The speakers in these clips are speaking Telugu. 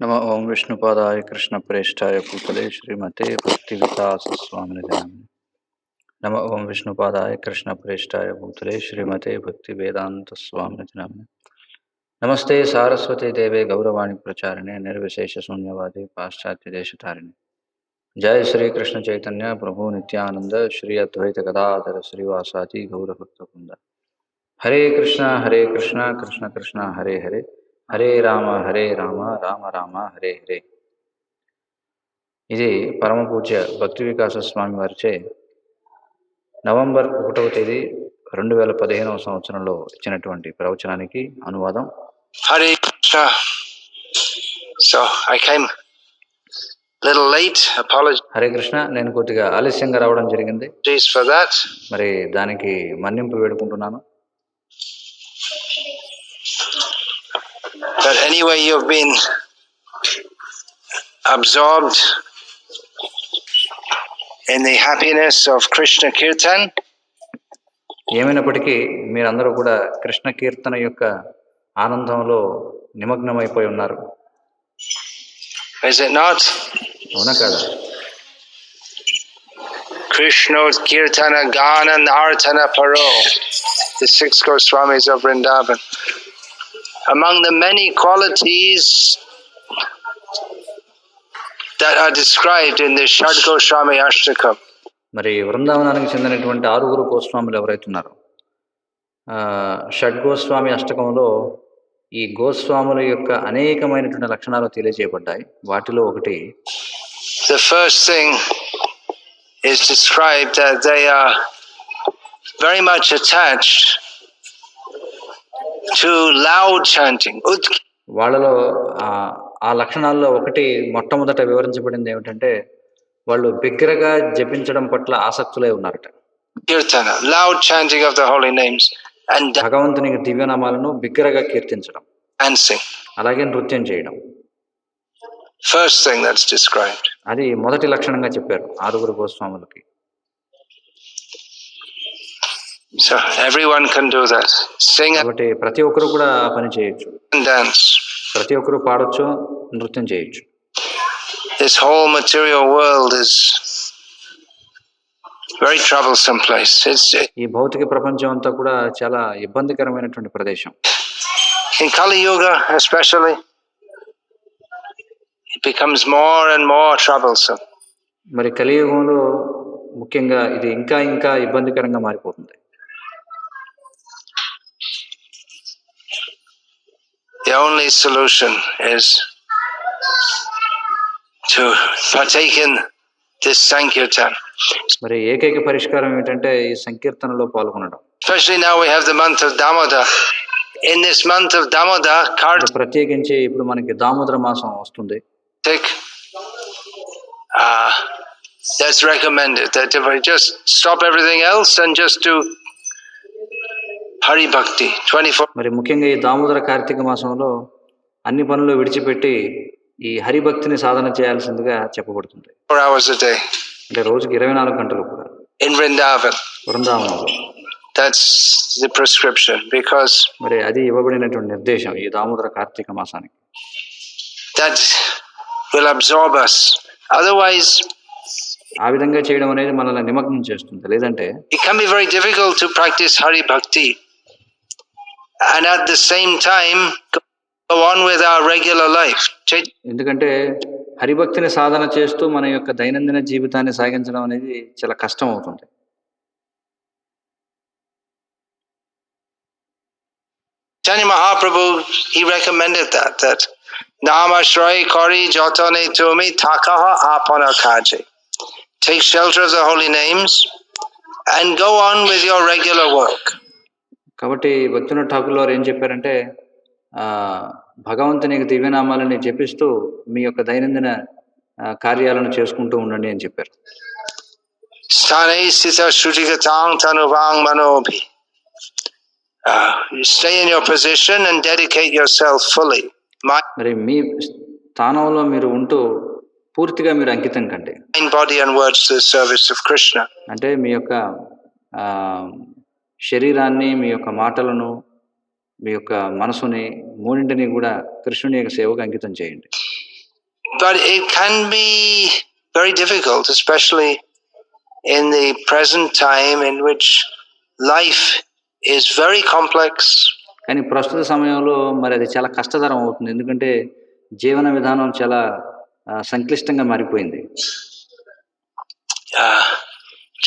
नमः ओं विष्णुपादाय कृष्णप्रेष्ठाय भूतले श्रीमते भक्तिविकासस्वामिनिधे नमः। नमः ओं विष्णुपादाय कृष्णप्रेष्ठाय भूतले श्रीमते भक्तिवेदान्तस्वामिनिधे नमः। नमस्ते सारस्वती देवे गौरवाणी प्रचारिणे निर्विशेष शून्यवादी पाश्चात्य देशतारिणे। जय श्री कृष्ण चैतन्य प्रभु नित्यानंद श्री अद्वैत गदाधर श्रीवासादि गौरभक्तवृंद। हरे कृष्णा कृष्ण कृष्ण हरे हरे, हरे राम राम राम हरे हरे। ఇది పరమ పూజ్య భక్తి వికాస స్వామి వారిచే నవంబర్ 1వ తేదీ 2015వ సంవత్సరంలో ఇచ్చినటువంటి ప్రవచనానికి అనువాదం. Hare Krishna. So I came little late, apologies. Hare Krishna, నేను కొద్దిగా ఆలస్యంగా రావడం జరిగింది. For that. మరి దానికి మన్నింపు వేడుకుంటున్నాను. But anyway, you've been absorbed in the happiness of Krishna Kirtan. ఏమైనప్పటికీ మీరందరూ కూడా కృష్ణ కీర్తన యొక్క ఆనందంలో నిమగ్నమైపోయి ఉన్నారు. Is it not? అవునా కాదా? Krishna Kirtana Gana Nartana Paro, the 6 Goswamis of Vrindavan. Among the many qualities that are described in the Shad Goswami Ashtakam. మరి వృందావనానికి చెందినటువంటి 6 గోస్వాములు ఎవరైతే ఉన్నారో షడ్ గోస్వామి అష్టకంలో ఈ గోస్వాముల యొక్క అనేకమైనటువంటి లక్షణాలు తెలియజేయబడ్డాయి. వాటిలో ఒకటి, the first thing is described that they are very much attached to loud chanting. వాళ్ళలో ఆ లక్షణాల్లో ఒకటి మొట్టమొదట వివరించబడింది ఏమిటంటే వాళ్ళు బిగ్గరగా జపించడం పట్ల ఆసక్తులై ఉన్నారట. కీర్తన, loud chanting of the holy names and భగవంతుని దివ్యనామాలను బిగ్గరగా కీర్తించడం, dancing, అలాగే నృత్యం చేయడం. First thing that's described. అది మొదటి లక్షణంగా చెప్పారు 6 గోస్వాములకి. So everyone can do that. Sing కాబట్టి ప్రతి ఒక్కరు కూడా పని చేయొచ్చు, and dance. ప్రతి ఒక్కరు పాడొచ్చు, నృత్యం చేయొచ్చు. This whole material world is very troublesome place. ఈ భౌతిక ప్రపంచం అంతా కూడా చాలా ఇబ్బందికరమైనటువంటి ప్రదేశం. In Kali Yuga especially, it becomes more and more troublesome. మరి కలియుగంలో ముఖ్యంగా ఇది ఇంకా ఇంకా ఇబ్బందికరంగా మారిపోతుంది. The only solution is to partake in this Sankirtan. మరి ఏకైక పరిష్కారం ఏంటంటే ఈ సంకీర్తనలో పాల్గొనడం. Especially now we have the month of Damodar. In this month of Damodar, ప్రత్యేకించి ఇప్పుడు మనకి దామోదర మాసం వస్తుంది. That's recommended that if I just stop everything else and just do Hari Bhakti 24. మరి ముఖ్యంగా ఈ దామోదర కార్తీక మాసంలో అన్ని పనులు విడిచిపెట్టి ఈ హరిభక్తిని సాధన చేయాల్సిందిగా చెప్పబడుతుంది. 4 hours a day. అంటే రోజుకి 24 గంటలు కూడా. In Vrindavan. వృందావనంలో. That's the prescription because మరి అది ఇవ్వబడినటువంటి నిర్దేశం ఈ దామోదర కార్తీక మాసానికి. That will absorb us. Otherwise, ఆ విధంగా చేయడం అనేది మనల్ని నిమగ్నం చేస్తుంది. లేదంటే it can be very difficult to practice Hari Bhakti and at the same time go on with our regular life. ఎందుకంటే హరిభక్తిని సాధన చేస్తూ మన యొక్క దైనందిన జీవితాన్ని సాగించడం అనేది చాలా కష్టం అవుతుంది. Chaitanya Mahaprabhu, he recommended that Namashray Kari Jotane Tumi Takaha Apana Kaji. Take shelter of the holy names and go on with your regular work. కాబట్టి భక్తుల ఠాకూర్ వారు ఏం చెప్పారంటే భగవంతుని దివ్యనామాలని జపిస్తూ మీ యొక్క దైనందిన కార్యాలను చేసుకుంటూ ఉండండి అని చెప్పారు. స్థానే స్థిత శృతిగతాం తనువాం మనోభి. Stay in your position and dedicate yourself fully. మరి మీ స్థానంలో మీరు ఉంటూ పూర్తిగా మీరు అంకితం కండి. Mind, body and words to the service of Krishna. అంటే మీ యొక్క శరీరాన్ని, మీ యొక్క మాటలను, మీ యొక్క మనసుని, మూడింటిని కూడా కృష్ణుని యొక్క సేవకు అంకితం చేయండి. But it can be very difficult, especially in the present time in which life is very complex. కానీ ప్రస్తుత సమయంలో మరి అది చాలా కష్టతరం అవుతుంది. ఎందుకంటే జీవన విధానం చాలా సంక్లిష్టంగా మారిపోయింది.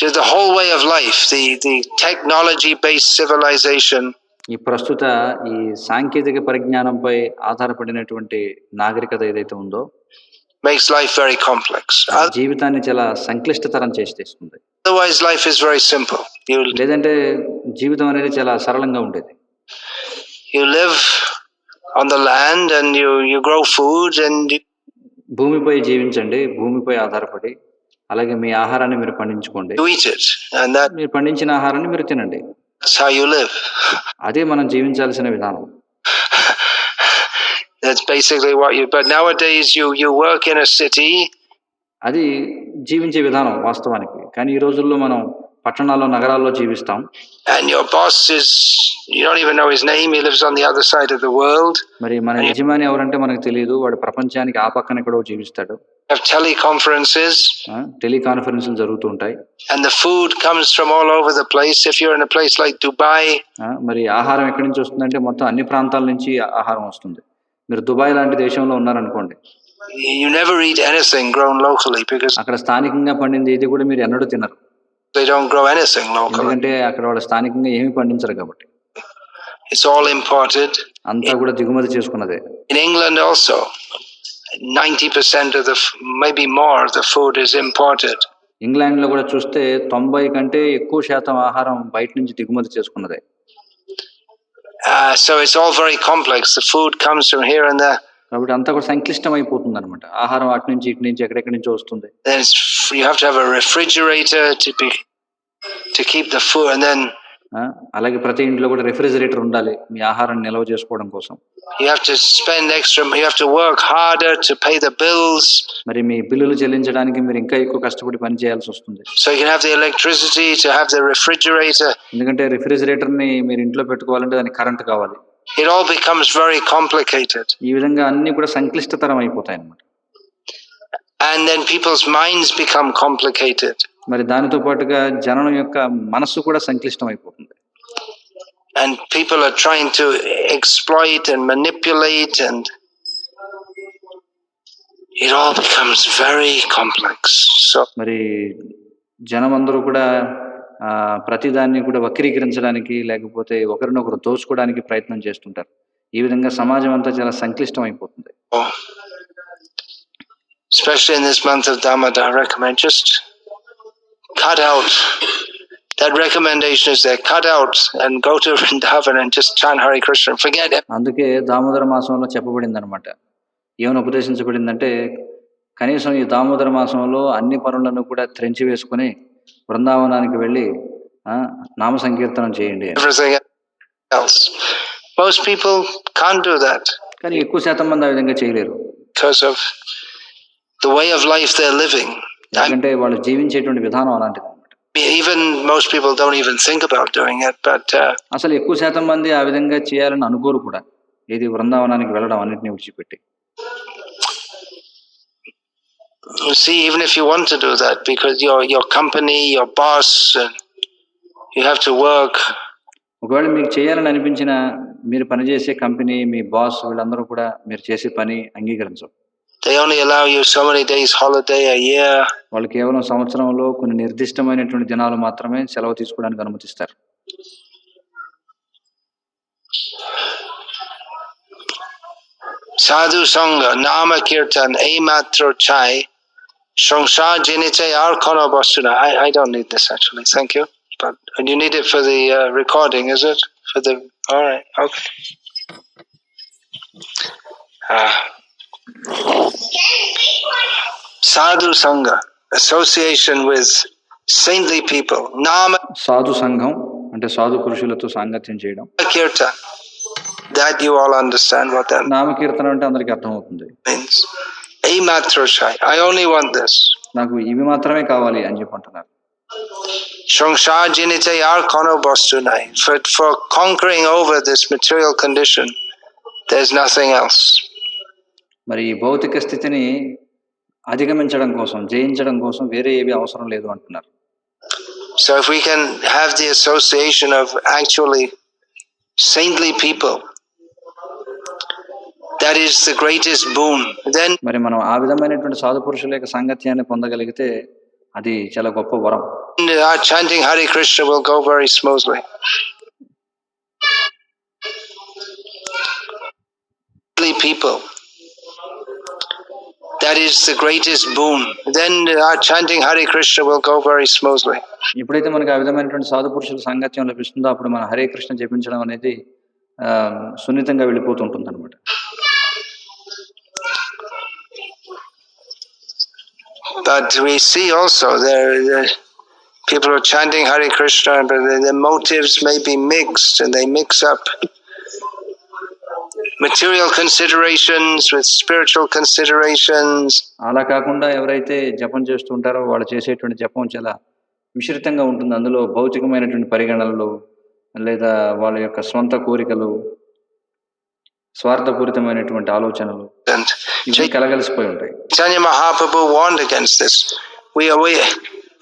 Just the whole way of life, the technology-based civilization. ఈ ప్రస్తుత ఈ సాంకేతిక పరిజ్ఞానంపై ఆధారపడినటువంటి నాగరికత ఏదైతే ఉందో makes life very complex. జీవితాన్ని చాలా సంక్లిష్టతరం చేస్తుంది. Otherwise life is very simple. లేదంటే జీవితం అనేది చాలా సరళంగా ఉండేది. You live on the land and you grow food and భూమిపై జీవించండి, భూమిపై ఆధారపడి అలాగే మీ ఆహారాన్ని మీరు పండించుకోండి. You eat it and that మీరు పండించిన ఆహారాన్ని మీరు తినండి. That's how you live. అదే మనం జీవించాల్సిన విధానం. That's basically what you. But nowadays you work in a city. అది జీవించే విధానం వాస్తవానికి. కానీ ఈ రోజుల్లో మనం పట్టణాల్లో నగరాల్లో జీవిస్తాం. And your boss is, you don't even know his name. He lives on the other side of the world. మరి మన యజమాని ఎవరంటే మనకు తెలియదు. వాడు ప్రపంచానికి ఆ పక్కన ఎక్కడో జీవిస్తాడు. Have teleconferences. టెలికాన్ఫరెన్స్లు జరుగుతూ ఉంటాయి. And the food comes from all over the place. If you're in a place like Dubai. మరి ఆహారం ఎక్కడి నుంచి వస్తుందంటే మొత్తం అన్ని ప్రాంతాల నుంచి ఆహారం వస్తుంది. మీరు దుబాయ్ లాంటి దేశంలో ఉన్నారనుకోండి. You never eat anything grown locally because అక్కడ స్థానికంగా పండింది ఏది కూడా మీరు ఎన్నడూ తినరు. They don't grow anything locally. ఎందుకంటే అక్కడ వాళ్ళు స్థానికంగా ఏమీ పండించరు కాబట్టి. It's all imported. అంతా కూడా దిగుమతి చేసుకున్నదే. In England also 90% of the maybe more the food is imported. England లో కూడా చూస్తే 90 కంటే ఎక్కువ శాతం ఆహారం బయట నుంచి దిగుమతి చేసుకున్నదే. So it's all very complex. The food comes from here and there. కాబట్టి అంతా కూడా సంక్లిష్టం అయిపోతుంది అనమాట. ఆహారం అటు నుంచి ఇటు నుంచి ఎక్కడెక్కడి నుంచి వస్తుంది. Then you have to have a refrigerator to keep the food, and then అలాగే ప్రతి ఇంట్లో కూడా రెఫ్రిజిరేటర్ ఉండాలి మీ ఆహారాన్ని నిల్వ చేసుకోవడం కోసం. You have to spend extra. You have to work harder to pay the bills. మరి మీ బిల్లులు చెల్లించడానికి మీరు ఇంకా ఎక్కువ కష్టపడి పని చేయాల్సి వస్తుంది. So you can have the electricity to have the refrigerator. ఎందుకంటే రెఫ్రిజిరేటర్ ని మీరు ఇంట్లో పెట్టుకోవాలంటే దానికి కరెంట్ కావాలి. It all becomes very complicated. ఈ విధంగా అన్ని కూడా సంక్లిష్టతరం అయిపోతాయి అన్నమాట. And then people's minds become complicated. మరి దానితో పాటుగా జనం యొక్క మనస్సు కూడా సంక్లిష్టం అయిపోతుంది. And people are trying to exploit and manipulate, and it all becomes very complex. So మరి జనమందరూ కూడా ప్రతిదాన్ని కూడా వక్రీకరించడానికి లేకపోతే ఒకరినొకరు దోచుకోవడానికి ప్రయత్నం చేస్తుంటారు. ఈ విధంగా సమాజం అంతా చాలా సంక్లిష్టం అయిపోతుంది. Especially in this month of Damodar, I recommend just cut out. That recommendation is there. Cut out and go to Vrindavan and just chant Hare Krishna and forget it. అందుకే దామోదర మాసంలో చెప్పబడింది అనమాట. ఏమని ఉపదేశించబడిందంటే కనీసం ఈ దామోదర మాసంలో అన్ని పనులను కూడా త్రెంచి వేసుకుని బృందావనానికి వెళ్ళి నామ సంకీర్తనం చేయండి. Everything else. Most people can't do that. కానీ ఎక్కువ శాతం మంది ఆ విధంగా చేయలేరు. Because of the way of life they're living. ఎందుకంటే వాళ్ళు జీవించేటువంటి విధానం అలాంటిది అన్నమాట. Even most people don't even think about doing it, but అసలు ఎక్కువ శాతం మంది ఆ విధంగా చేయాలని అనుకోరు కూడా. ఇది బృందావనానికి వెళ్ళడం అన్నిటిని విడిచిపెట్టి. See, even if you want to do that, because your company, your boss, you have to work. ఒకవేళ మీకు చేయాలని అనిపించిన మీరు పనిచేసే కంపెనీ, మీ బాస్ వీళ్ళందరూ కూడా మీరు చేసే పని అంగీకరించరు. They only allow you so many days holiday a year. వాళ్ళు కేవలం సంవత్సరంలో కొన్ని నిర్దిష్టమైనటువంటి దినాలు మాత్రమే సెలవు తీసుకోవడానికి అనుమతిస్తారు. Sadhu Sangha, Nama Kirtan, Eimatro Chai, Shangsha Jiniche Arkono Bostuna. I don't need this actually, thank you. But you need it for the recording, is it? For the alright, okay. Sadhu Sangha, association with saintly people. Nama సాధు సంఘం అంటే సాధు పురుషులతో సాంగత్యం చేయడం. Kirtan. That you all understand what that నామకీర్తన అంటే అందరికీ అర్థమవుతుంది. means. Eimatro Chai. I only want this. నాకు ఇవి మాత్రమే కావాలి అని చెప్పంటున్నారు. Shangsha Jinite Arkono Bostunai. For conquering over this material condition, there's nothing else. మరి ఈ భౌతిక స్థితిని అధిగమించడం కోసం, జయించడం కోసం వేరే ఏవి అవసరం లేదు అంటున్నారు. So if we can have the association of actually saintly people, that is the greatest boon. Then మరి మనం ఆ విధమైనటువంటి సాధు పురుషుల యొక్క సాంగత్యాన్ని పొందగలిగితే అది చాలా గొప్ప వరం. our chanting Hare Krishna will go very smoothly. People, that is the greatest boon. Then our chanting Hare Krishna will go very smoothly. ఎప్పుడైతే మనకు ఆ విధమైనటువంటి సాధు పురుషుల సాంగత్యం లభిస్తుందో అప్పుడు మన హరే కృష్ణ జపించడం అనేది సున్నితంగా వెళ్ళిపోతుంటుంది అనమాట. But we see also there people are chanting Hare Krishna, but the motives may be mixed, and they mix up material considerations with spiritual considerations. అలా కాకుండా ఎవరైతే జపం చేస్తూ ఉంటారో వాళ్ళు చేసేటువంటి జపం చాలా విస్తృతంగా ఉంటుంది. అందులో భౌతికమైనటువంటి పరిగణనలు లేదా వాళ్ళ యొక్క స్వంత కోరికలు, స్వార్థపూరితమైనటువంటి ఆలోచనలు ఇవి కలగలిసిపోయి ఉంటాయి. Chaitanya Mahaprabhu warned against this. We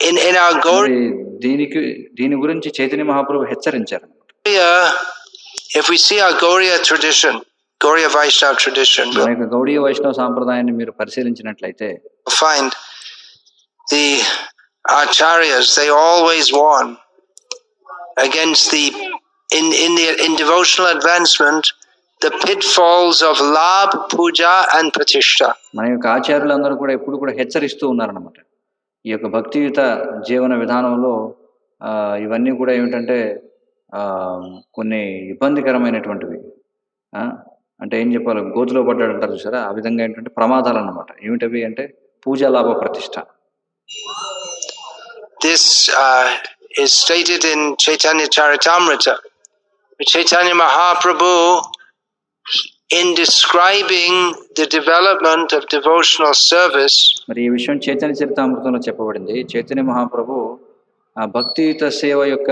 in our Gauri, దీని గురించి చైతన్య మహాప్రభు హెచ్చరించారు. If we see our Gauriya tradition, Gauriya Vaishnava tradition, మన గౌడీయ వైష్ణవ సాంప్రదాయాన్ని మీరు పరిశీలించినట్లయితే find the acharyas, they always warn against the in devotional advancement, the pitfalls of 𝗏, puja and pratishtha. మన యొక్క ఆచార్యులందరూ కూడా ఎప్పుడు కూడా హెచ్చరిస్తూ ఉన్నారన్నమాట. ఈ యొక్క భక్తియుత జీవన విధానంలో ఇవన్నీ కూడా ఏమిటంటే కొన్ని ఇబ్బందికరమైనటువంటివి. అంటే ఏం చెప్పాలి, గోతులో పడ్డాడు అంటారు చూసారా, ఆ విధంగా ఏంటంటే ప్రమాదాలు అన్నమాట. ఏమిటవి అంటే పూజా లాభ ప్రతిష్ట. This is stated in Chaitanya Charitamrita. Chaitanya Mahaprabhu, in describing the development of devotional service, మరి ఈ విషయం చైతన్య చరితామృతంలో చెప్పబడింది. చైతన్య మహాప్రభు భక్తియుత సేవ యొక్క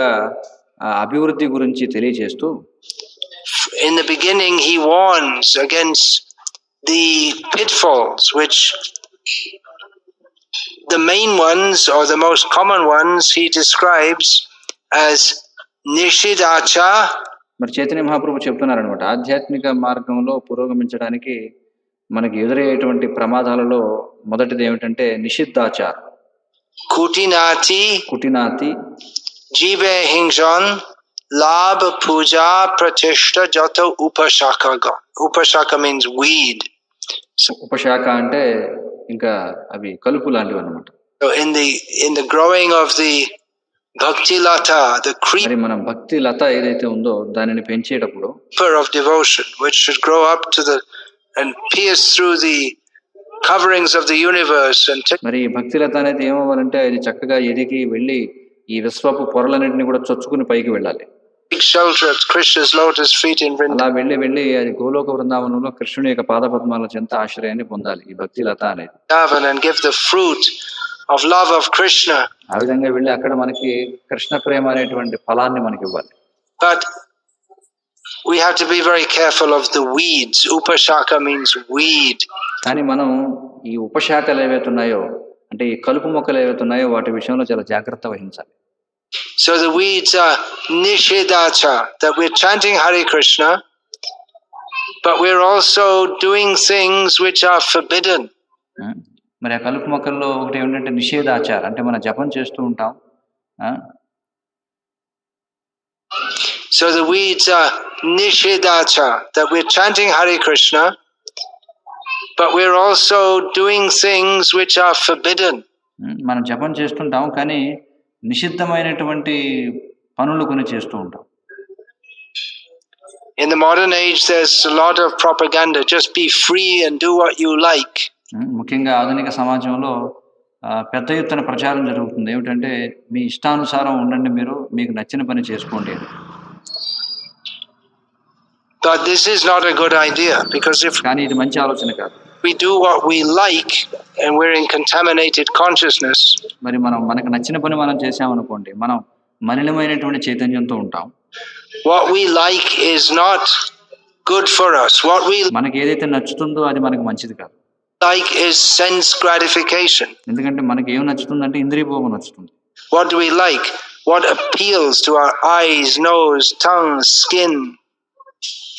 అభివృద్ధి గురించి తెలియజేస్తూ, in the beginning he warns against the pitfalls, which the main ones or the most common ones he describes as nishidācha. మరి చైతన్య మహాప్రభు చెప్తున్నారనమాట, ఆధ్యాత్మిక మార్గంలో పురోగమించడానికి మనకి ఎదురయ్యేటువంటి ప్రమాదాలలో మొదటిది ఏమిటంటే నిషిద్ధాచార, కుటినాతి, జీవే హింసన్, 𝗏, puja, pratishtha, jato upashaka. Upashaka means weed. ఉపశాఖ అంటే ఇంకా అవి కలుపు లాంటివి అన్నమాట. So in the growing of the bhakti lata, the creeper మనం భక్తి లత ఏదైతే ఉందో దానిని పెంచేటప్పుడు of devotion, which should grow up to the and pierce through the coverings of the universe and మరి భక్తి లత అనేది ఏమవ్వాలంటే అది చక్కగా ఎదిగి వెళ్ళి ఈ విశ్వపు పొరలన్నింటినీ కూడా చొచ్చుకుని పైకి వెళ్ళాలి. shelter at Krishna's lotus feet in Vrindavan. అలా వెళ్ళి అది గోలోక వృందావనంలో కృష్ణుని యొక్క పాదపద్మాల చెంత ఆశ్రయాన్ని పొందాలి ఈ భక్తి లత అనేది. And give the fruit of love of Krishna. ఆ విధంగా వెళ్ళి అక్కడ మనకి కృష్ణ ప్రేమ అనేటువంటి ఫలాన్ని మనకి ఇవ్వాలి. But we have to be very careful of the weeds. Upashaka means weed. కానీ మనం ఈ ఉపశాఖలు ఏవైతే ఉన్నాయో అంటే ఈ కలుపు మొక్కలు ఏవైతే ఉన్నాయో వాటి విషయంలో చాలా జాగ్రత్త వహించాలి. So the weeds are nishidācha, that we're chanting Hare Krishna, but we're also doing things which are forbidden. మరి ఆ కలుపు మొక్కల్లో ఒకటి ఏమిటంటే నిషేధాచారం, అంటే మనం జపం చేస్తూ ఉంటాం. So the weeds are nishidācha, that we're chanting Hare Krishna, but we're also doing things which are forbidden. మనం జపం చేస్తుంటాం కానీ నిషిద్ధమైనటువంటి పనులు కొన్ని చేస్తూ ఉంటాం. In the modern age there's a lot of propaganda, just be free and do what you like. ముఖ్యంగా ఆధునిక సమాజంలో పెద్ద ఎత్తున ప్రచారం జరుగుతుంది. ఏమిటంటే మీ ఇష్టానుసారం ఉండండి, మీరు మీకు నచ్చిన పని చేసుకోండి. But this is not a good idea, because if కానీ ఇది మంచి ఆలోచన కాదు. we do what we like and we're in contaminated consciousness, మరి మనకు నచ్చిన పని మనం చేసామనుకోండి, మనం మలినమైనటువంటి చైతన్యంతో ఉంటాం. What we like is not good for us. What we మనకి ఏదైతే నచ్చుతుందో అది మనకి మంచిది కాదు. like is sense gratification. ఎందుకంటే మనకి ఏం నచ్చుతుందంటే ఇంద్రియ భోగం నచ్చుతుంది. What do we like? What appeals to our eyes, nose, tongue, skin,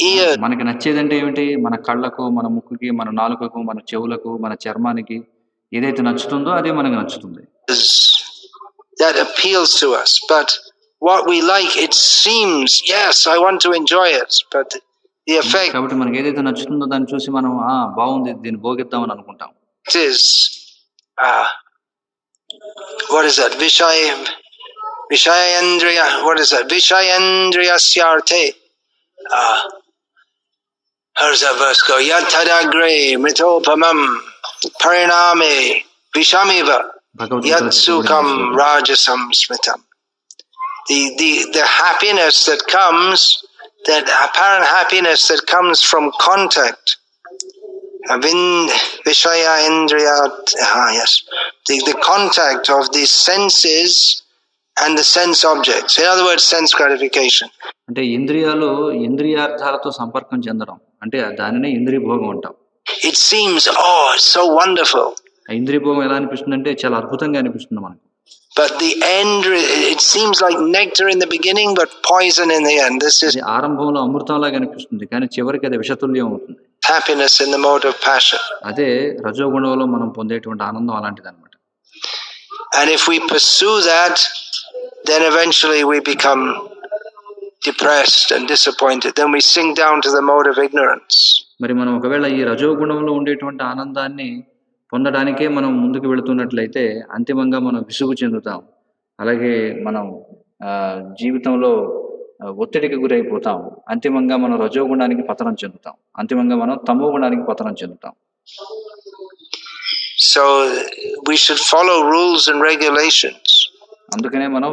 ears? మనకి నచ్చేదంటే ఏమిటి? మన కళ్ళకు, మన ముక్కుకి, మన నాలుకకు, మన చెవులకు, మన చర్మానికి ఏదైతే నచ్చుతుందో అదే మనకు నచ్చుతుంది. That appeals to us. But what we like, it seems, yes, I want to enjoy it, but the effect. కాబట్టి మనకి ఏదైతే నచ్చుతుందో దాన్ని చూసి మనం బాగుంది దీన్ని భోగిద్దామని అనుకుంటాం. It is what is that? Vishayendriya. What is that? Vishayendriyasyarthe. How's that verse go? Yatadagre mritopamam pariname vishamiva yatsukam rajasam smritam. The happiness that comes, that apparent happiness that comes from contact. Vishaya indriya. Yes. The contact of the senses and the sense objects. In other words, sense gratification. అంటే ఇంద్రియాలు ఇంద్రియార్థాలతో సంపర్కం చెందడం అంటే దానినే ఇంద్రియ భోగం అంటాం. It seems, it's so wonderful. ఇంద్రియ భోగం ఎలా అనిపిస్తుంది అంటే చాలా అద్భుతంగా అనిపిస్తుంది మనకు. But the end, it seems like nectar in the beginning, but poison in the end. This is ఆరంభంలో అమృతంలాగా అనిపిస్తుంది కానీ చివరికి అది విషతుల్యం అవుతుంది. Happiness in the mode of passion. అదే రజోగుణంలో మనం పొందేటువంటి ఆనందం అలాంటిది అన్నమాట. And if we pursue that, then eventually we become depressed and disappointed. Then we sink down to the mode of ignorance. మరి మనం ఒకవేళ ఈ రజోగుణంలో ఉండేటువంటి ఆనందాన్ని పొందడానికే మనం ముందుకు వెళుతున్నట్లయితే అంతిమంగా మనం విసుగు చెందుతాం. అలాగే మనం జీవితంలో ఒత్తిడికి గురైపోతాం. అంతిమంగా మనం రజోగుణానికి పతనం చెందుతాం. అంతిమంగా మనం తమో గుణానికి పతనం చెందుతాం. So we should follow rules and regulations. అందుకనే మనం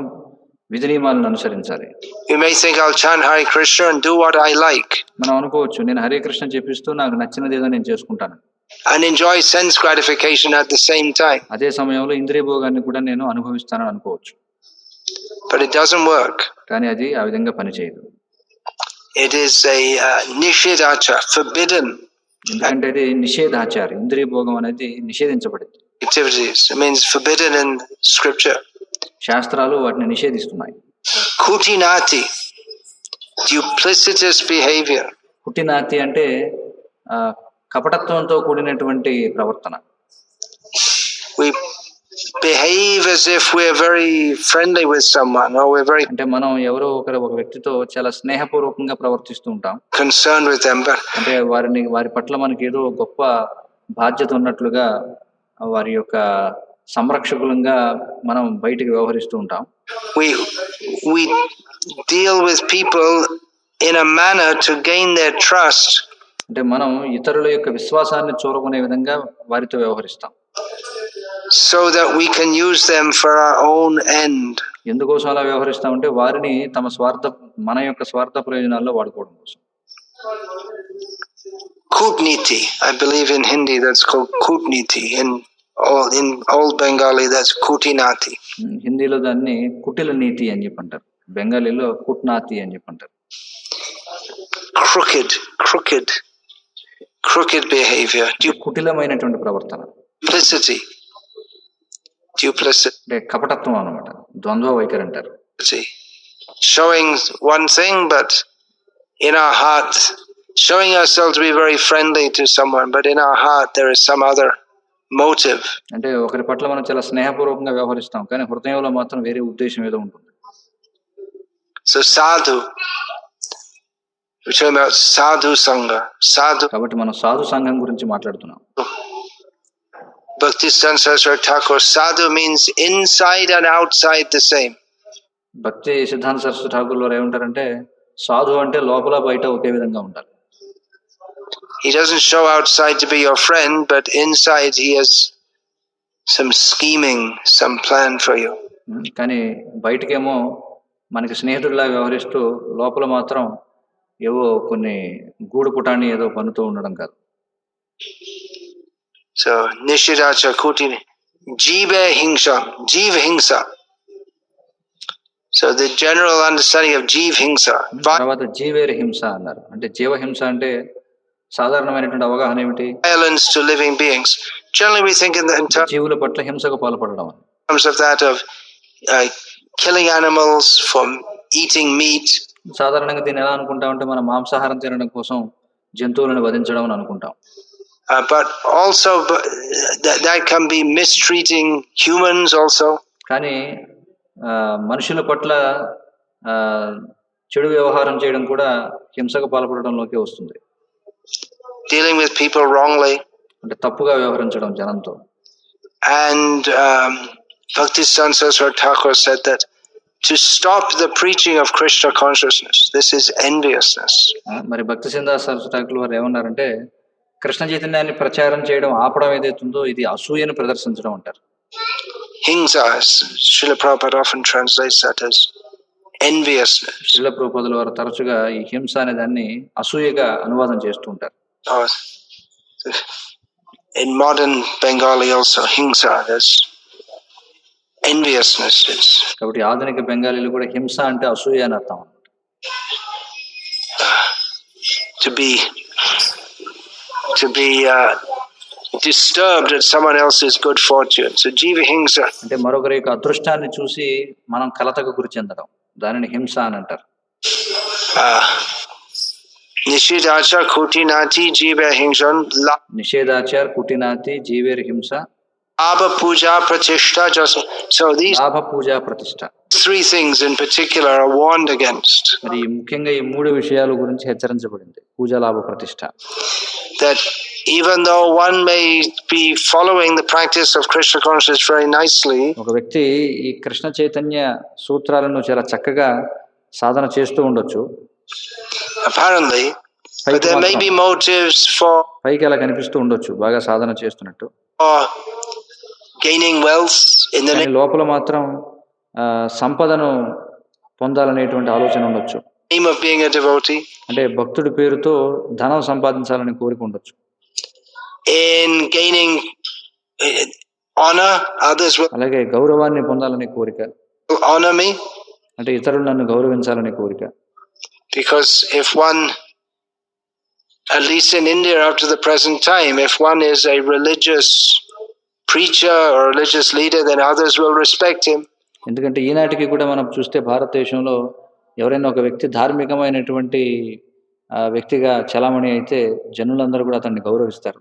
విధి నియమాలను అనుసరించాలి. You may think I'll chant Hare Krishna and do what I like. మనం అనుకోవచ్చు నేను హరే కృష్ణ చెప్పిస్తూ నాకు నచ్చినది ఏదో నేను చేసుకుంటాను. And enjoy sense gratification at the same time. అదే సమయంలో ఇంద్రియ భోగాన్ని కూడా నేను అనుభవిస్తానని అనుకోవచ్చు. But it doesn't work. కానీ అది ఆ విధంగా పనిచేయదు. It is a nishedhacha, forbidden. ఎందుకంటే ఇది నిషేధాచారం. ఇంద్రియ భోగం అనేది నిషేధించబడింది. Activities. It means forbidden in scripture. శాస్త్రాలు వాటిని నిషేధిస్తున్నాయి. Kutinati, duplicitous behavior. కుటినాతి అంటే కపటత్వంతో కూడినటువంటి ప్రవర్తన. We behave as if we're very friendly with someone, or we're very అంటే మనం ఎవరో ఒక వ్యక్తితో చాలా స్నేహపూర్వకంగా ప్రవర్తిస్తూ ఉంటాం. concerned with them, but అంటే వారి పట్ల మనకి ఏదో గొప్ప బాధ్యత ఉన్నట్లుగా వారి యొక్క సంరక్షకులంగా మనం బయటికి వ్యవహరిస్తూ ఉంటాం. We deal with people in a manner to gain their trust. అంటే మనం ఇతరుల యొక్క విశ్వాసాన్ని చూరగొనే విధంగా వారితో వ్యవహరిస్తాం. So that we can use them for our own end. ఎందుకోసం అలా వ్యవహరిస్తామంటే వారిని మన యొక్క స్వార్థ ప్రయోజనాల్లో వాడుకోవడం కోసం. Kutniti, I believe in Hindi that's called Kutniti. In old Bengali that's Kutinati. హిందీలో దాన్ని కుటిల నీతి అని చెప్పి అంటారు. బెంగాలీలో కుట్నాతి అని చెప్పి అంటారు. Crooked behavior. కుటిలమైనటువంటి ప్రవర్తన. Duplicity. అంటే కపటత్వం అన్నమాట. ద్వంద్వ వైఖరి అంటారు. Showing one thing, but in our heart, showing ourselves to be very friendly to someone, but in our heart there is some other motive. అంటే ఒకరి పట్ల మనం చాలా స్నేహపూర్వకంగా వ్యవహరిస్తాం కానీ హృదయంలో మాత్రం వేరే ఉద్దేశం ఏదో ఉంటుంది. So sadhu, we're talking about sadhu sangha. కాబట్టి మనం సాధు సంఘం గురించి మాట్లాడుతున్నాం. Bhaktisiddhanta Saraswati Thakur, sadhu means inside and outside the same. భక్తి సిద్ధాంత సరస్వతి ఠాకూర్ వారు ఏమంటారంటే సాధు అంటే లోపల బయట ఒకే విధంగా ఉండాలి. He doesn't show outside to be your friend, but inside he has some scheming, some plan for you. కానీ బయటకేమో మనకి స్నేహితుడిలా వ్యవహరిస్తూ లోపల మాత్రం ఏవో కొన్ని గూడు పుటాన్ని ఏదో పన్నుతూ ఉండడం కాదు. So nishidhacha kuti jiva hingsa. So the general understanding of 𝗳𝐵𝗵𝐴, తర్వాత జీవేర్ హింస అన్నారు. అంటే జీవ హింస అంటే సాధారణమైనటువంటి అవగాహన ఏమిటి? violence to living beings. Generally we think in జీవుల పట్ల హింసకు పాల్పడడం. terms of that of killing animals, from eating meat. సాధారణంగా దీన్ని ఎలా అనుకుంటామంటే మనం మాంసాహారం తినడం కోసం జంతువులను వధించడం అని అనుకుంటాం. But also that can be mistreating humans also. కానీ మనుషుల పట్ల చెడు వ్యవహారం చేయడం కూడా హింసకు పాల్పడడంలోకి వస్తుంది. Dealing with people wrongly, అంటే తప్పుగా వ్యవహరించడం జనంతో. And Bhaktisiddhanta Saraswati Thakur said that to stop the preaching of Krishna consciousness, this is enviousness. మరి భక్తిసిద్ధాంత సరస్వతి ఠాకూర్ వారు ఏమన్నారంటే కృష్ణ చైతన్యాన్ని ప్రచారం చేయడం ఆపడం ఏదైతుందో ఇది అసూయను ప్రదర్శించడం అంటారు. Hingsa, Srila Prabhupada often translates that as enviousness. Srila ప్రభుపాదుల వారు తరచుగా ఈ హింస అనే దాన్ని అసూయగా అనువాదం చేస్తూ ఉంటారు. In modern Bengali also hingsa, there's enviousness. కాబట్టి ఆధునిక బెంగాలీలో కూడా హింస అంటే అసూయ అని అర్థం. To be disturbed at someone else's good fortune. So 𝗳𝐵𝗵𝐴. అంటే మరొకరి యొక్క అదృష్టాన్ని చూసి మనం కలతకు గురి చెందడం, దానిని హింస అని అంటారు. నిషేధాచార్ కుటినాతి 𝗳𝐵𝗵𝐴. నిషేధాచార్ కుటినాతి 𝗳𝐵𝗵𝐴. లాభ పూజా ప్రతిష్ఠ. So these లాభ పూజా ప్రతిష్ఠ. Three things in particular are warned against. మరి ముఖ్యంగా ఈ మూడు విషయాల గురించి హెచ్చరించబడింది. పూజ, లాభ, ప్రతిష్ఠ. That even though one may be following the practice of Krishna consciousness very nicely, ఒక వ్యక్తి ఈ కృష్ణ చైతన్య సూత్రాలను చాలా చక్కగా సాధన చేస్తూ ఉండొచ్చు. Apparently, but there may be motives for పైకి అలా కనిపిస్తూ ఉండొచ్చు బాగా సాధన చేస్తున్నట్టు. Gaining wealth in the లోపల మాత్రం సంపదను పొందాలనేటువంటి ఆలోచన ఉండొచ్చు. name of being a devotee. అంటే భక్తుడి పేరుతో ధనం సంపాదించాలని కోరిక ఉండొచ్చు. In gaining honor, others will అలాగే గౌరవాన్ని పొందాలని కోరిక. honor me. అంటే ఇతరులు నన్ను గౌరవించాలని కోరిక. Because if one, at least in India up to the present time, if one is a religious preacher or religious leader, then others will respect him. ఎందుకంటే ఈనాటికి కూడా మనం చూస్తే భారతదేశంలో ఎవరైనా ఒక వ్యక్తి ధార్మికమైనటువంటి వ్యక్తిగా చలామణి అయితే జనులందరూ కూడా అతన్ని గౌరవిస్తారు.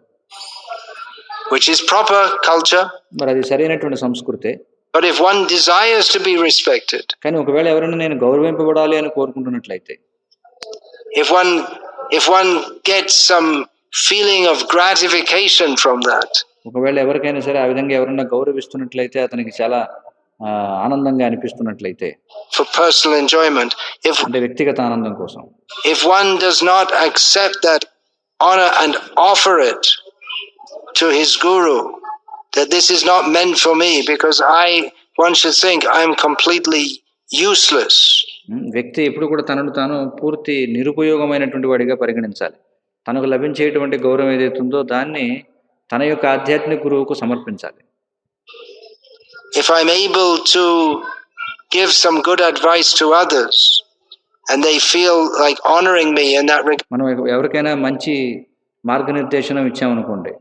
Which is proper culture. మరి అది సరైనటువంటి సంస్కృతే. But if one desires to be respected, కానీ ఒకవేళ ఎవరైనా నేను గౌరవింపబడాలి అని కోరుకుంటున్నట్లయితే, if one gets some feeling of gratification from that, ఒకవేళ ఎవరికైనా సరే ఆ విధంగా ఎవరైనా గౌరవిస్తున్నట్లయితే అతనికి చాలా ఆనందంగా అనిపిస్తున్నట్లయితే, for personal enjoyment, అంటే వ్యక్తిగత ఆనందం కోసం, if one does not accept that honor and offer it to his guru, that this is not meant for me because one should think I am completely useless. వ్యక్తి ఎప్పుడు కూడా తనను తాను పూర్తి నిరుపయోగమైనటువంటి వాడిగా పరిగణించాలి. తనకు లభించేటువంటి గౌరవం ఏదైతుందో దాన్ని తన యొక్క ఆధ్యాత్మిక గురువుకు సమర్పించాలి. If I'm able to give some good advice to others and they feel like honoring me in that regard, మనం ఎవరికైనా మంచి మార్గనిర్దేశనం ఇచ్చామనుకోండి,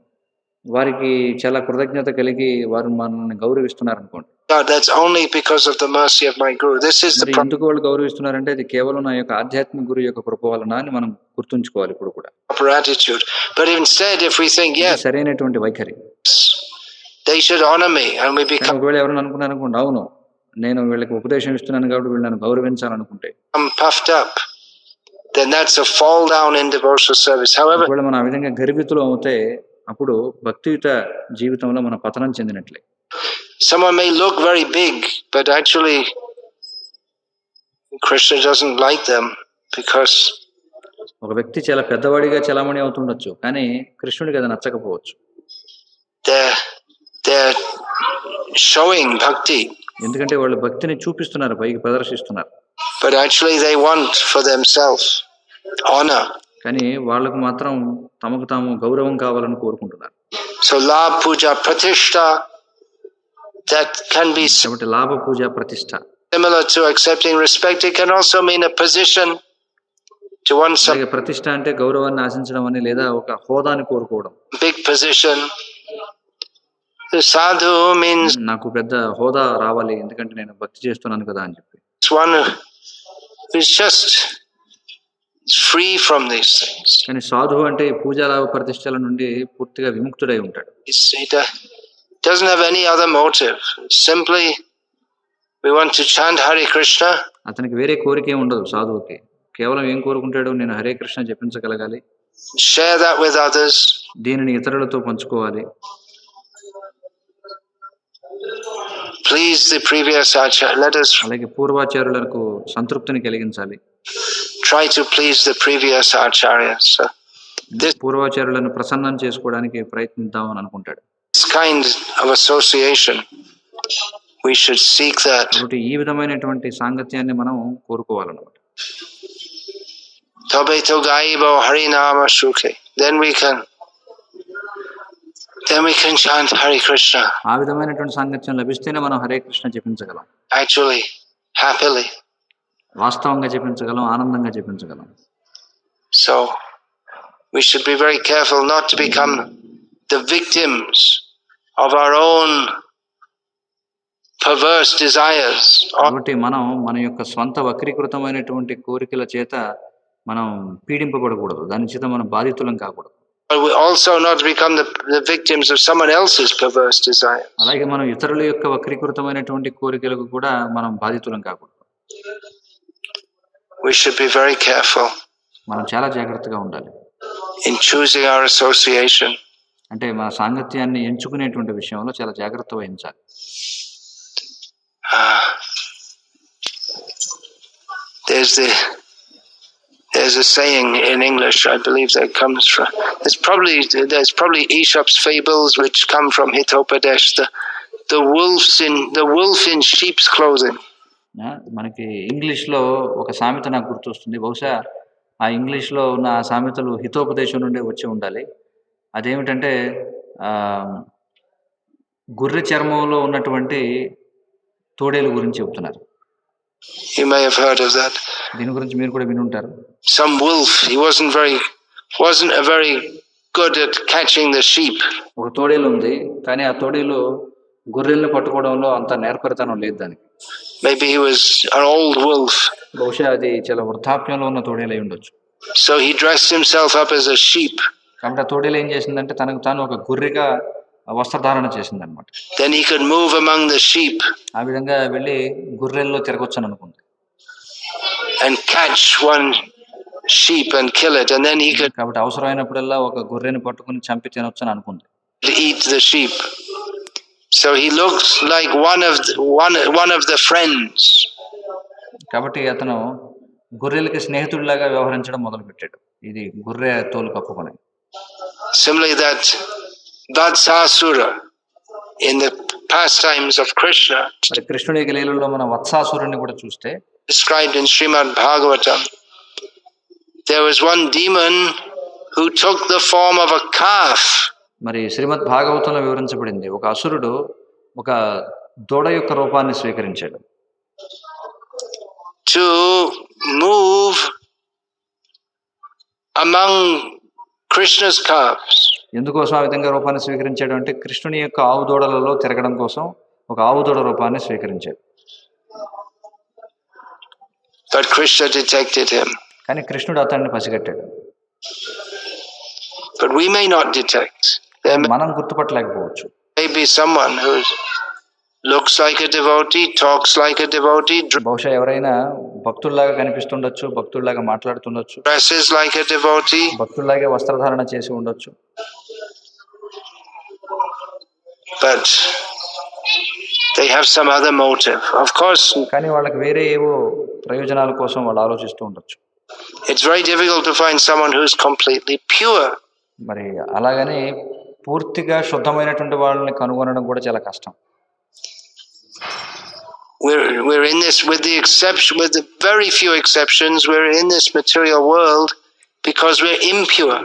వారికి చాలా కృతజ్ఞత కలిగి వారు మనల్ని గౌరవిస్తున్నారు అనుకోండి, that's only because of the mercy of my guru. This is the ఎందుకు వాళ్ళు గౌరవిస్తున్నారంటే అది కేవలం నా యొక్క ఆధ్యాత్మిక గురువు యొక్క కృప వలన అని మనం గుర్తుంచుకోవాలి ఇప్పుడు కూడా. proper attitude. But instead if we think yes, సరైనటువంటి వైఖరి, they should honor me and we become ఒకవేళ ఎవరైనా అనుకున్నారు అనుకోండి, అవును నేను వీళ్ళకి ఉపదేశం ఇస్తున్నాను కాబట్టి వీళ్ళు నన్ను గౌరవించాలనుకుంటే, puffed up, then that's a fall down in devotional service. However, ఒకవేళ మనం ఆ విధంగా గర్వితులు అవుతే అప్పుడు భక్తియుత జీవితంలో మన పతనం చెందినట్లే. someone may look very big, but actually Krishna doesn't like them because ఒక వ్యక్తి చాలా పెద్దవాడిగా చలామణి అవుతుండొచ్చు, కానీ కృష్ణుడికి అది నచ్చకపోవచ్చు. they're showing bhakti, ఎందుకంటే వాళ్ళు భక్తిని చూపిస్తున్నారు, పైకి ప్రదర్శిస్తున్నారు, but actually they want for themselves honor. కానీ వాళ్ళకు మాత్రం తమకు తాము గౌరవం కావాలని కోరుకుంటున్నారు. So labh puja pratishtha, that can be కాబట్టి లాభ పూజ ప్రతిష్ట Similar to accepting respect, it can also mean a position to oneself. అలాగే ప్రతిష్ట అంటే గౌరవాన్ని ఆశించడం అని లేదా ఒక హోదాని కోరుకోవడం. Big position. The sadhu means నాకు పెద్ద హోదా రావాలి ఎందుకంటే నేను భక్తి చేస్తున్నాను కదా అని చెప్పి. it's one who is just free from these things. కానీ సాధువు అంటే పూజాలాభ ప్రతిష్టల నుండి పూర్తిగా విముక్తుడై ఉంటాడు. He doesn't have any other motive. Simply we want to chant Hare Krishna. అతనికి వేరే కోరిక ఏమి ఉండదు సాధువుకి. కేవలం ఏం కోరుకుంటాడు, నేను Hare Krishna జపించగలగాలి, share that with others, దీనిని ఇతరులతో పంచుకోవాలి, please the previous acharya. Let us అలాగే పూర్వాచార్యులకు సంతృప్తిని కలిగించాలి, try to please the previous acharyas. పూర్వాచార్యులను ప్రసన్నం చేసుకోవడానికి ప్రయత్నిద్దాం అని అనుకుంటాడు. This kind of association, we should seek that. కాబట్టి ఈ విధమైనటువంటి సాంగత్యాన్ని మనం కోరుకోవాలన్నమాట. 𝗤𝗵𝗃𝐈𝐴 Harinama Sukhe. Then we can chant Hare Krishna. ఆ విధమైనటువంటి సాంగత్యం లభిస్తేనే మనం హరే కృష్ణ జపించగలం. Actually, happily. వాస్తవంగా జపించగలం, ఆనందంగా జపించగలం. So, we should be very careful not to become the victims of our own perverse desires. కాబట్టి మనం మన యొక్క స్వంత వక్రీకృతమైనటువంటి కోరికల చేత మనం పీడింపబడకూడదు, దాని చేత మనం బాధితులం కాకూడదు. But we also not become the victims of someone else's perverse desires. అలాగే మనం ఇతరుల యొక్క వక్రీకృతమైనటువంటి కోరికలకు కూడా మనం బాధితులం కాకూడదు. We should be very careful మనం చాలా జాగ్రత్తగా ఉండాలి in choosing our association. అంటే మన సాంగత్యాన్ని ఎంచుకునేటువంటి విషయంలో చాలా జాగ్రత్త వహించాలి. There's a saying in English, I believe that comes from, there's probably Aesop's fables which come from 𝗤𝗵𝗃𝗃, the wolf in sheep's clothing. మనకి ఇంగ్లీష్లో ఒక సామెత నాకు గుర్తొస్తుంది. బహుశా ఆ ఇంగ్లీష్లో ఉన్న సామెతలు హితోపదేశం నుండి వచ్చి ఉండాలి. అదేమిటంటే గొర్రె చర్మంలో ఉన్నటువంటి తోడేలు గురించి చెప్తున్నారు. You may have heard of that. దీని గురించి మీరు కూడా విని ఉంటారు. Some wolf, he wasn't very good at catching the sheep. ఒక తోడేలు ఉంది, కానీ ఆ తోడేలు గొర్రెల్ని పట్టుకోవడంలో అంత నేర్పరితనం లేదు దానికి. Maybe he was an old wolf. బహుశా అది చాలా వృద్ధాప్యంలో ఉన్న తోడేలు అయి ఉండొచ్చు. So he dressed himself up as a sheep. కాబట్టి ఆ తోడేలు ఏం చేసిందంటే తనకు తాను ఒక గొర్రెగా వస్త్రధారణ చేసింది అనమాట. Then he could move among the sheep. ఆ విధంగా వెళ్ళి గొర్రెల్లో తిరగొచ్చని అనుకుంది. And catch one sheep and kill it, and then he could. కాబట్టి అవసరమైనప్పుడల్లా ఒక గొర్రెని పట్టుకుని చంపి తినొచ్చని అనుకుంది. Eat the sheep. So he looks like one of the friends. కాబట్టి అతను గొర్రెలకి స్నేహితుడిలాగా వ్యవహరించడం మొదలుపెట్టాడు, ఇది గొర్రె తోలు కప్పుకొని. Similarly, that 𝗤𝗃𝗃𝗆 in the pastimes of Krishna, మరి కృష్ణుడి లీలలో మన వత్సాసురుని కూడా చూస్తే described in Srimad Bhagavatam, there was one demon who took the form of a calf. మరి శ్రీమద్ భాగవతంలో వివరించబడింది, ఒక అసురుడు ఒక దూడ యొక్క రూపాన్ని స్వీకరించాడు. To move among Krishna's calves. ఎందుకోసం ఆ విధంగా రూపాన్ని స్వీకరించాడు అంటే కృష్ణుని యొక్క ఆవు దూడలలో తిరగడం కోసం ఒక ఆవు దూడ రూపాన్ని స్వీకరించాడు. But Krishna detected him. కానీ కృష్ణుడు అతన్ని పసిగట్టాడు. But we may not detect. మనం గుర్తుపట్టలేకపోవచ్చు. Maybe someone who looks like a devotee, talks like a devotee, బహుశా ఎవరైనా భక్తుల్లాగా కనిపిస్తుండొచ్చు, భక్తుల్లాగా మాట్లాడుతుండొచ్చు, dresses like a devotee, భక్తుల్లాగే వస్త్రధారణ చేసి ఉండొచ్చు. But they have some other motive. Of course, కానీ వాళ్ళకి వేరే ఏవో ప్రయోజనాల కోసం వాళ్ళు ఆలోచిస్తూ ఉండొచ్చు. It's very difficult to find someone who's completely pure. మరి అలాగని పూర్తిగా శుద్ధమైనటువంటి వాళ్ళని కనుగొనడం కూడా చాలా కష్టం. We're in this, with the very few exceptions, we're in this material world because we're impure.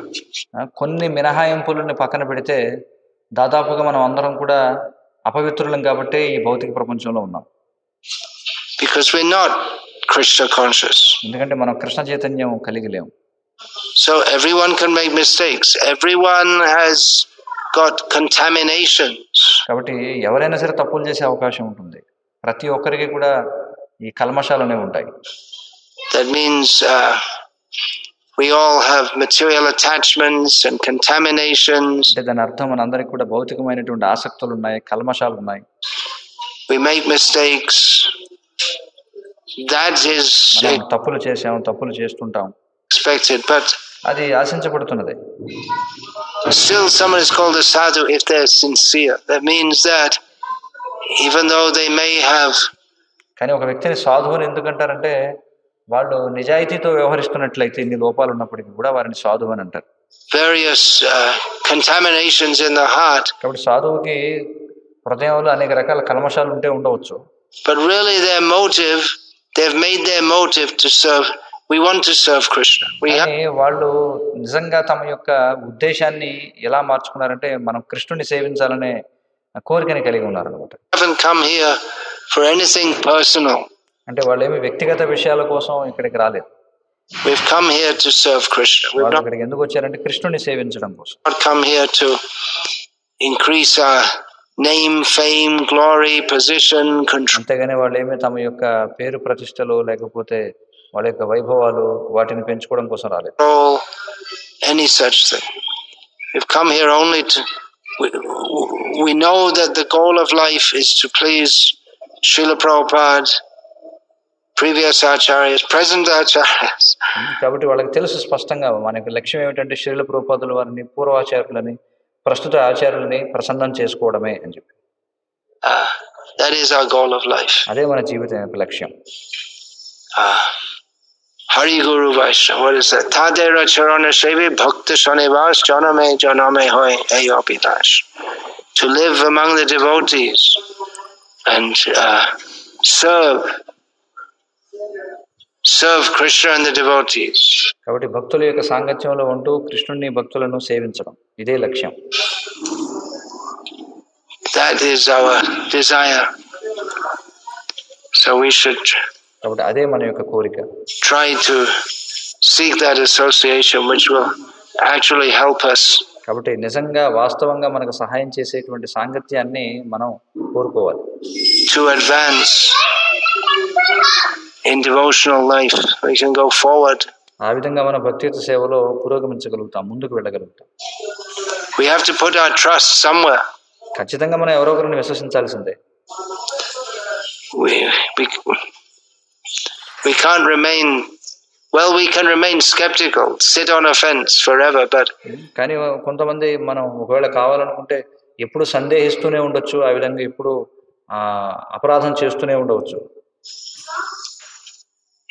కొన్ని మినహాయింపులను పక్కన పెడితే దాదాపుగా మనం అందరం కూడా అపవిత్రులం కాబట్టి ఈ భౌతిక ప్రపంచంలో ఉన్నాం. because we're not Krishna conscious. ఎందుకంటే మనం కృష్ణ చైతన్యం కలిగి లేము. So everyone can make mistakes. Everyone has got contaminations. కాబట్టి ఎవరైనా సరే తప్పులు చేసే అవకాశం ఉంటుంది. ప్రతి ఒక్కరికి కూడా ఈ కల్మషాలు అనేవి ఉంటాయి. That means we all have material attachments and contaminations. అంటే దాని అర్థం మనందరికి కూడా భౌతికమైనటువంటి ఆసక్తులు ఉన్నాయి, కల్మషాలు ఉన్నాయి. We make mistakes. That is తప్పులు చేస్తుంటాం. Expected, but అది ఆశించబడుతున్నది. Still someone is called a sadhu if they are sincere. That means that even though they may have, కానీ ఒక వ్యక్తిని సాధువుని ఎందుకంటారంటే వాళ్ళు నిజాయితీతో వ్యవహరిస్తున్నట్లయితే ఇన్ని లోపాలు ఉన్నప్పటికీ కూడా వారిని సాధువు అని అంటారు. Various contaminations in the heart. కాబట్టి సాధువుకి హృదయంలో అనేక రకాల కల్మషాలు ఉండవచ్చు. But really their motive, they've made their motive to serve. We want to serve Krishna. వాళ్ళు నిజంగా తమ యొక్క ఉద్దేశాన్ని ఎలా మార్చుకున్నారంటే మనం కృష్ణుని సేవించాలనే కోరికని కలిగి ఉన్నారు అన్నమాట. Haven't come here for anything personal. అంటే వాళ్ళు ఏమి వ్యక్తిగత విషయాల కోసం ఇక్కడికి రాలేదు. We've come here to serve Krishna. వాళ్ళు ఇక్కడికి ఎందుకు వచ్చారంటే కృష్ణుని సేవించడం కోసం. Not come here to increase our name, fame, glory, position, control. అంతేగాని వాళ్ళు ఏమి తమ యొక్క పేరు ప్రతిష్టలు లేకపోతే వాళ్ళ యొక్క వైభవాలు వాటిని పెంచుకోవడం కోసం రాలేదు. Any such thing. We've come here only to. We know that the goal of life is to please Srila Prabhupada, previous acharyas, present acharyas. కాబట్టి వాళ్ళకి తెలుసు స్పష్టంగా మన యొక్క లక్ష్యం ఏమిటంటే శ్రీల ప్రభుపాదుల వారిని, పూర్వాచార్యులని, ప్రస్తుత ఆచార్యులని ప్రసన్నం చేసుకోవడమే అని చెప్పి. That is our goal of life. అదే మన జీవితం యొక్క లక్ష్యం. Hari Guru Vaishnava, what is that? Tadera Charana Sevi Bhakta Shanivas Janame Hoy ภิ𝗱. To live among the devotees and serve Krishna and the devotees. కాబట్టి భక్తుల యొక్క సాంగత్యంలో ఉంటూ కృష్ణుని భక్తులను సేవించడం ఇదే లక్ష్యం. That is our desire. So we should కాబట్టి అదే మన యొక్క కోరిక. Try to seek that association which will actually help us. కాబట్టి నిజంగా వాస్తవంగా మనకు సహాయం చేసేటువంటి సాంగత్యాన్ని మనం కోరుకోవాలి. To advance in devotional life, we can go forward. ఆ విధంగా మన భక్తియుత సేవలో పురోగమించగలుగుతాం, ముందుకు వెళ్ళగలుగుతాం. We have to put our trust somewhere. ఖచ్చితంగా మనం ఎవరో ఒకరిని విశ్వసించాల్సిందే. We can't remain, well, we can remain skeptical, sit on a fence forever, but కానీ కొంతమంది మనం ఒకవేళ కావాలనుకుంటే ఎప్పుడు సందేహిస్తూనే ఉండొచ్చు, ఆ విధంగా ఎప్పుడు అపరాధం చేస్తూనే ఉండవచ్చు.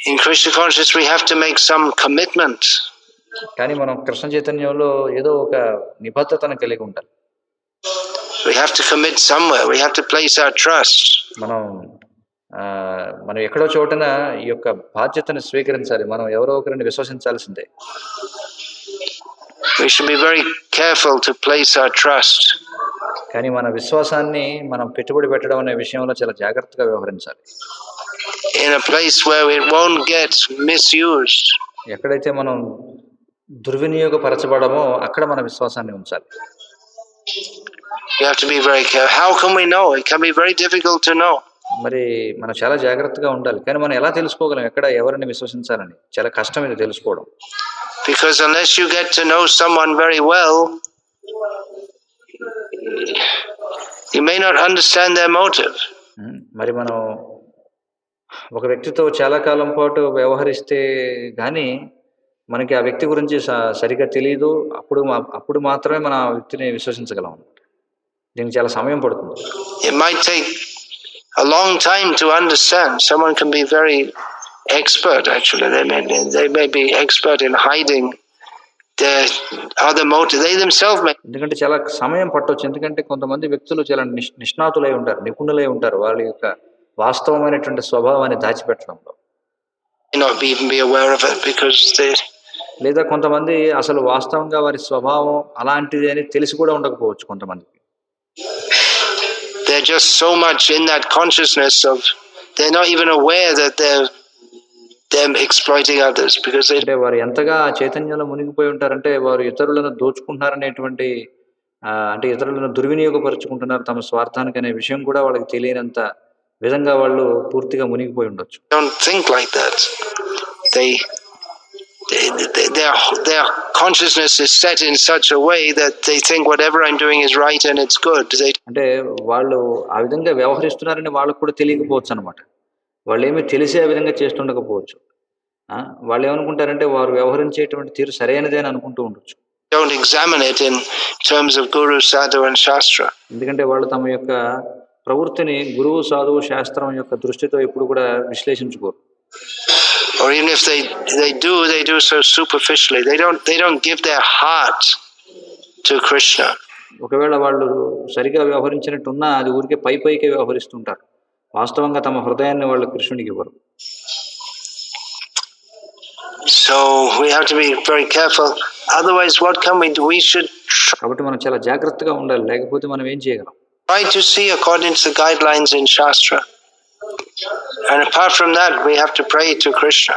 In Krishna consciousness we have to make some commitment. కానీ మనం కృష్ణ చైతన్యంలో ఏదో ఒక నిబద్ధతను కలిగి ఉండాలి. We have to commit somewhere. We have to place our trust. మనం ఎక్కడో చోటన ఈ యొక్క బాధ్యతను స్వీకరించాలి. మనం ఎవరో ఒకరిని విశ్వసించాల్సిందే. We should be very careful to place our trust. కానీ మన విశ్వాసాన్ని మనం పెట్టుబడి పెట్టడం అనే విషయంలో చాలా జాగ్రత్తగా వ్యవహరించాలి. In a place where it won't get misused. ఎక్కడైతే మనం దుర్వినియోగపరచబడమో అక్కడ మన విశ్వాసాన్ని ఉంచాలి. You have to be very careful. How can we know? It can be very difficult to know. మరి మనం చాలా జాగ్రత్తగా ఉండాలి. కానీ మనం ఎలా తెలుసుకోగలం ఎక్కడ ఎవరిని విశ్వసించాలని? చాలా కష్టం ఇది తెలుసుకోవడం. Because unless you get to know someone very well, you may not understand their motive. మరి మనం ఒక వ్యక్తితో చాలా కాలం పాటు వ్యవహరిస్తే గానీ మనకి ఆ వ్యక్తి గురించి సరిగా తెలియదు. అప్పుడు మాత్రమే మనం ఆ వ్యక్తిని విశ్వసించగలం. దీనికి చాలా సమయం పడుతుంది. It might take a long time to understand. Someone can be very expert, actually. They may be expert in hiding their other motive. They themselves may. ఎందుకంటే చాలా సమయం పట్టొచ్చు. ఎందుకంటే కొంతమంది వ్యక్తులు చాలా నిష్ణాతులై ఉంటారు, నిపుణులై ఉంటారు వాళ్ళ యొక్క వాస్తవమైనటువంటి స్వభావాన్ని దాచిపెట్టడంలో. Not even be aware of it because they. లేదా కొంతమంది అసలు వాస్తవంగా వారి స్వభావం అలాంటిది అని తెలిసి కూడా ఉండకపోవచ్చు కొంతమందికి. They're just so much in that consciousness of they're not even aware that they're exploiting others, because they అంటే వారు ఎంతగా చైతన్యంలో మునిగిపోయి ఉంటారంటే వారు ఇతరులను దోచుకుంటున్నారనేటువంటి అంటే ఇతరులను దుర్వినియోగపరుచుకుంటున్నారు తమ స్వార్థానికి అనే విషయం కూడా వాళ్ళకి తెలియనంత విధంగా వాళ్ళు పూర్తిగా మునిగిపోయి ఉండొచ్చు. don't think like that. Their consciousness is set in such a way that they think whatever I'm doing is right and it's good. అంటే వాళ్ళు ఆ విధంగా వ్యవహరిస్తున్నారని వాళ్ళకు కూడా తెలియకపోవచ్చు అన్నమాట. వాళ్ళు ఏమీ తెలిసే ఆ విధంగా చేస్తుండకపోవచ్చు. వాళ్ళు ఏమనుకుంటారంటే వారు వ్యవహరించేటువంటి తీరు సరైనదే అని అనుకుంటూ ఉండొచ్చు. Don't examine it in terms of guru, sadhu and shastra. ఎందుకంటే వాళ్ళు తమ యొక్క ప్రవృత్తిని గురువు, సాధువు, శాస్త్రం యొక్క దృష్టితో ఎప్పుడు కూడా విశ్లేషించుకోరు. Or even if they do so superficially. They don't give their heart to Krishna. ఒకవేళ వాళ్ళు సరిగా వ్యవహరించినట్టున్నా అది ఊరికే పైకే వ్యవహరిస్తుంటారు. వాస్తవంగా తమ హృదయాన్ని వాళ్ళు కృష్ణునికి ఇవ్వరు. So we have to be very careful. Otherwise, what can we do? We should. కాబట్టి మనం చాలా జాగ్రత్తగా ఉండాలి. లేకపోతే మనం ఏం చేయగలం? Try to see according to the guidelines in Shastra. And apart from that, we have to pray to Krishna.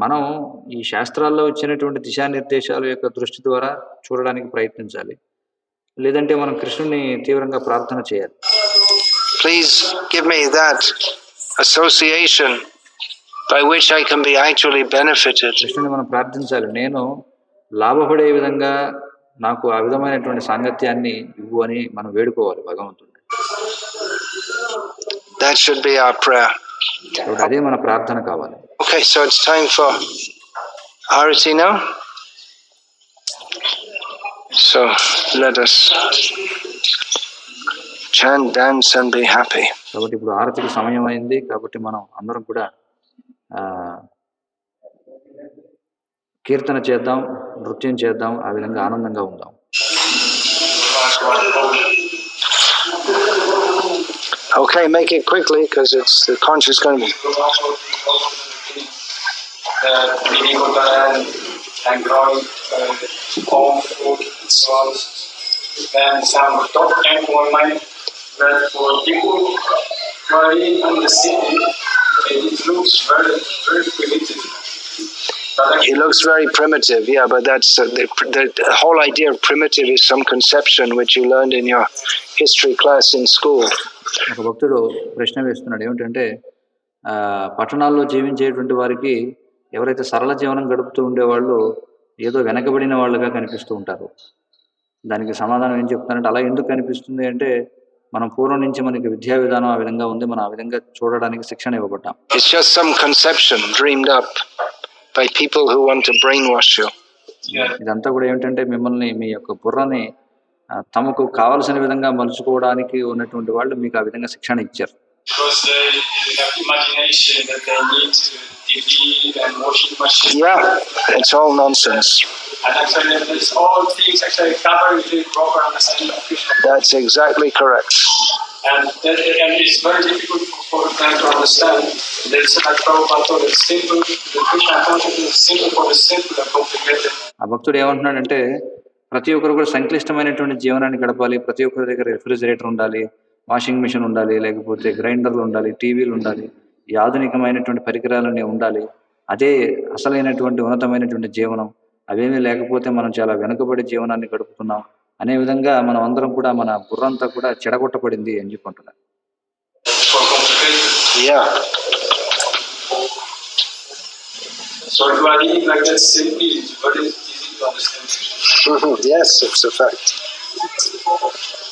మనం ఈ శాస్త్రాల్లో ఇచ్చినటువంటి దిశానిర్దేశాల యొక్క దృష్టి ద్వారా చూడడానికి ప్రయత్నించాలి. లేదంటే మనం కృష్ణుని తీవ్రంగా ప్రార్థన చేయాలి. Please give me that association by which I can be actually benefited. కృష్ణుని మనం ప్రార్థించాలి. నేను లాభపడే విధంగా నాకు ఆ విధమైనటువంటి సాంగత్యాన్ని ఇవ్వు అని మనం వేడుకోవాలి భగవంతుడిని. That should be our prayer. అదే మన ప్రార్థన కావాలి. Okay, so it's time for Arati now. So let us chant, dance and be happy. కాబట్టి ఇప్పుడు ఆరతికి సమయం అయింది. కాబట్టి మనం అందరం కూడా కీర్తన చేద్దాం, నృత్యం చేద్దాం, ఆ విధంగా ఆనందంగా ఉందాం. Okay, make it quickly because the conch is going to be. And some top end online that for people who are in the city, it looks very, very primitive. It looks very primitive, yeah, but that's the whole idea of primitive is some conception which you learned in your history class in school. ఒక భక్తుడు ప్రశ్న వేస్తున్నాడు. ఏమిటంటే పట్టణాల్లో జీవించేటువంటి వారికి ఎవరైతే సరళ జీవనం గడుపుతూ ఉండేవాళ్ళు ఏదో వెనకబడిన వాళ్ళుగా కనిపిస్తూ ఉంటారు. దానికి సమాధానం ఏం చెప్తున్నారంటే అలా ఎందుకు కనిపిస్తుంది అంటే మనం పూర్వం నుంచి మనకి విద్యా విధానం ఆ విధంగా ఉంది. మనం ఆ విధంగా చూడడానికి శిక్షణ ఇవ్వబడ్డాం. It's just some conception dreamed up by people who want to brainwash you. ఇదంతా కూడా ఏమిటంటే మిమ్మల్ని మీ యొక్క బుర్రని తమకు కావలసిన విధంగా మలుచుకోవడానికి ఉన్నటువంటి వాళ్ళు మీకు ఆ విధంగా శిక్షణ ఇచ్చారు. Yeah, it's all nonsense. That's exactly correct. And it's very difficult for them to understand. There's like Prabhupada, it's simple. The Krishna consciousness is simple for the simple and complicated. ఆ భక్తుడు ఏమంటున్నాడంటే ప్రతి ఒక్కరు కూడా సంక్లిష్టమైనటువంటి జీవనాన్ని గడపాలి. ప్రతి ఒక్కరి దగ్గర రెఫ్రిజిరేటర్ ఉండాలి, వాషింగ్ మిషన్ ఉండాలి, లేకపోతే గ్రైండర్లు ఉండాలి, టీవీలు ఉండాలి, ఈ ఆధునికమైనటువంటి పరికరాలన్నీ ఉండాలి. అదే అసలైనటువంటి ఉన్నతమైనటువంటి జీవనం. అవేమీ లేకపోతే మనం చాలా వెనుకబడి జీవనాన్ని గడుపుతున్నాం అనే విధంగా మనం అందరం కూడా మన బుర్రంతా కూడా చెడగొట్టబడింది అని చెప్పుకుంటున్నారు. So if you are reading like that simply, it's very easy to understand. Yes, it's a fact.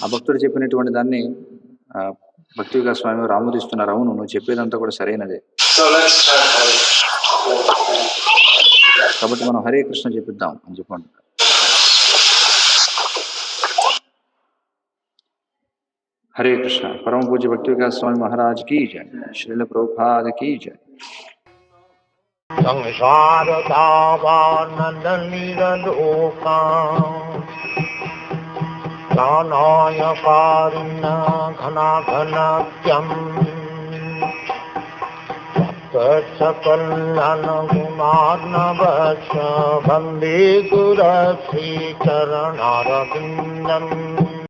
ఆ భక్తుడు చెప్పినటువంటి దాన్ని భక్తిగా స్వామి ఆమోదిస్తున్నారు. అవును, నువ్వు చెప్పేదంతా కూడా సరైనదే. కాబట్టి మనం హరే కృష్ణ చెప్పిద్దాం అని చెప్పండి. హరే కృష్ణ. పరమ పూజ్య భక్తి వికాస్ స్వామి మహారాజ్ కీ జై, శ్రీల ప్రభుపాద కీ జై. संसार दावानंद लीलोका दानाय कारुण्य घना घनात्यम सकल्यान गुणार्णवश वंदे गुरश्री चरणारविंदम